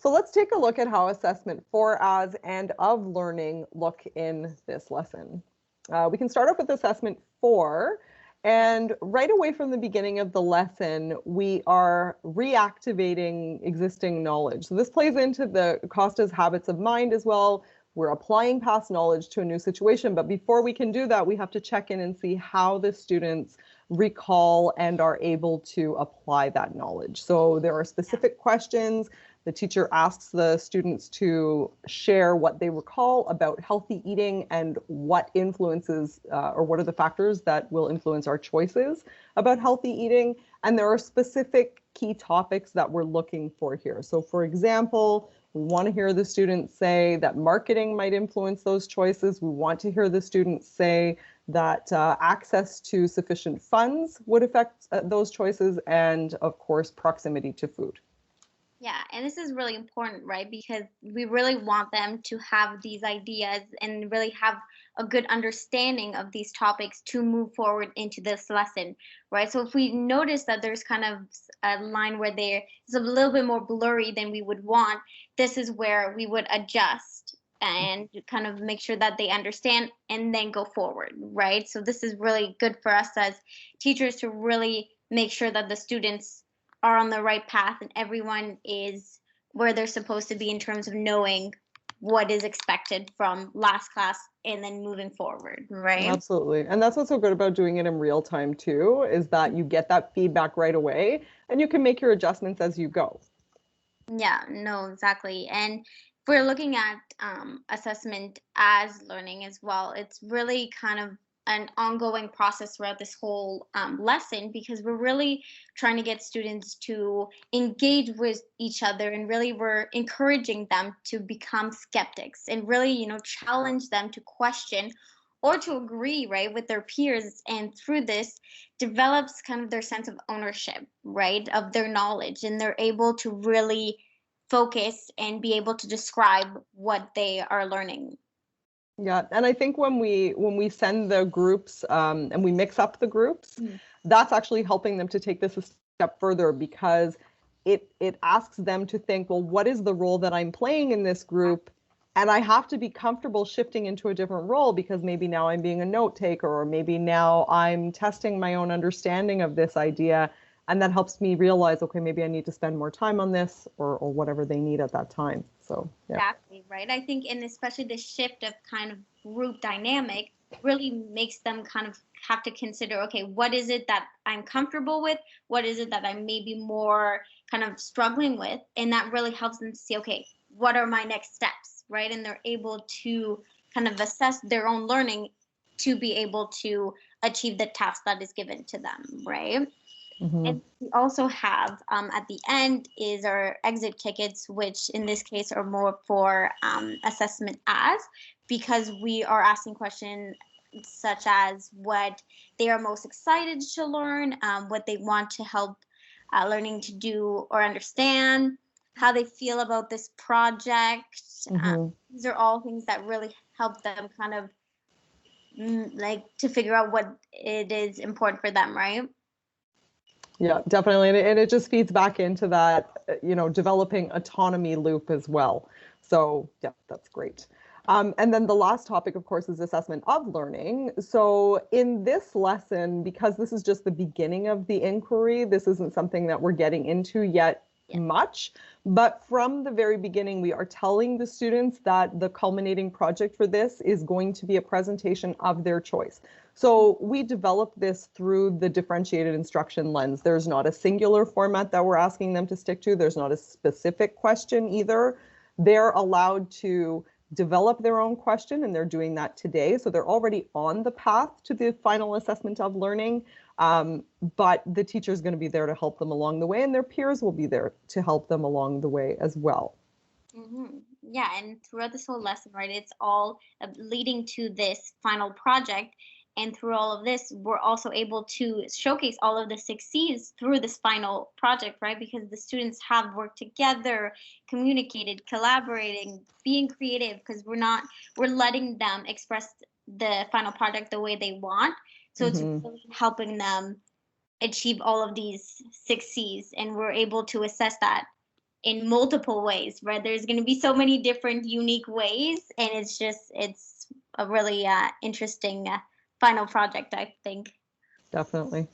So let's take a look at how assessment for, as, and of learning look in this lesson. We can start off with assessment for, and right away from the beginning of the lesson, we are reactivating existing knowledge. So this plays into the Costa's habits of mind as well. We're applying past knowledge to a new situation, but before we can do that, we have to check in and see how the students recall and are able to apply that knowledge. So there are specific questions. The teacher asks the students to share what they recall about healthy eating and what influences or what are the factors that will influence our choices about healthy eating. And there are specific key topics that we're looking for here. So for example, we want to hear the students say that marketing might influence those choices. We want to hear the students say that access to sufficient funds would affect those choices, and of course, proximity to food. Yeah, and this is really important, right? Because we really want them to have these ideas and really have a good understanding of these topics to move forward into this lesson, right? So if we notice that there's kind of a line where there is a little bit more blurry than we would want, this is where we would adjust and kind of make sure that they understand and then go forward, right? So this is really good for us as teachers to really make sure that the students are on the right path and everyone is where they're supposed to be in terms of knowing what is expected from last class and then moving forward, right? Absolutely. And that's what's so good about doing it in real time too, is that you get that feedback right away and you can make your adjustments as you go. Yeah, no, exactly. And if we're looking at assessment as learning as well, it's really kind of an ongoing process throughout this whole lesson, because we're really trying to get students to engage with each other, and really we're encouraging them to become skeptics and really, challenge them to question or to agree, right, with their peers. And through this develops kind of their sense of ownership, right, of their knowledge, and they're able to really focus and be able to describe what they are learning. Yeah, and I think when we send the groups and we mix up the groups, that's actually helping them to take this a step further, because it asks them to think, well, what is the role that I'm playing in this group? And I have to be comfortable shifting into a different role, because maybe now I'm being a note taker, or maybe now I'm testing my own understanding of this idea. And that helps me realize, okay, maybe I need to spend more time on this, or whatever they need at that time. So, yeah. Exactly, right. I think, and especially the shift of kind of group dynamic really makes them kind of have to consider, okay, what is it that I'm comfortable with? What is it that I'm maybe more kind of struggling with? And that really helps them to see, okay, what are my next steps, right? And they're able to kind of assess their own learning to be able to achieve the task that is given to them, right? Mm-hmm. And we also have at the end is our exit tickets, which in this case are more for assessment as, because we are asking questions such as what they are most excited to learn, what they want to help learning to do or understand, how they feel about this project. Mm-hmm. These are all things that really help them kind of like to figure out what it is important for them, right? Yeah, definitely. And it just feeds back into that, developing autonomy loop as well. So yeah, that's great. And then the last topic, of course, is assessment of learning. So in this lesson, because this is just the beginning of the inquiry, this isn't something that we're getting into yet much. But from the very beginning, we are telling the students that the culminating project for this is going to be a presentation of their choice. So we developed this through the differentiated instruction lens. There's not a singular format that we're asking them to stick to. There's not a specific question either. They're allowed to develop their own question, and they're doing that today. So they're already on the path to the final assessment of learning. But the teacher is going to be there to help them along the way, and their peers will be there to help them along the way as well. Mm-hmm. Yeah, and throughout this whole lesson, right, it's all leading to this final project. And through all of this, we're also able to showcase all of the 6Cs through this final project, right? Because the students have worked together, communicated, collaborating, being creative, because we're letting them express the final project the way they want. So it's really helping them achieve all of these 6Cs. And we're able to assess that in multiple ways, right? There's going to be so many different unique ways, and it's a really interesting final project, I think. Definitely.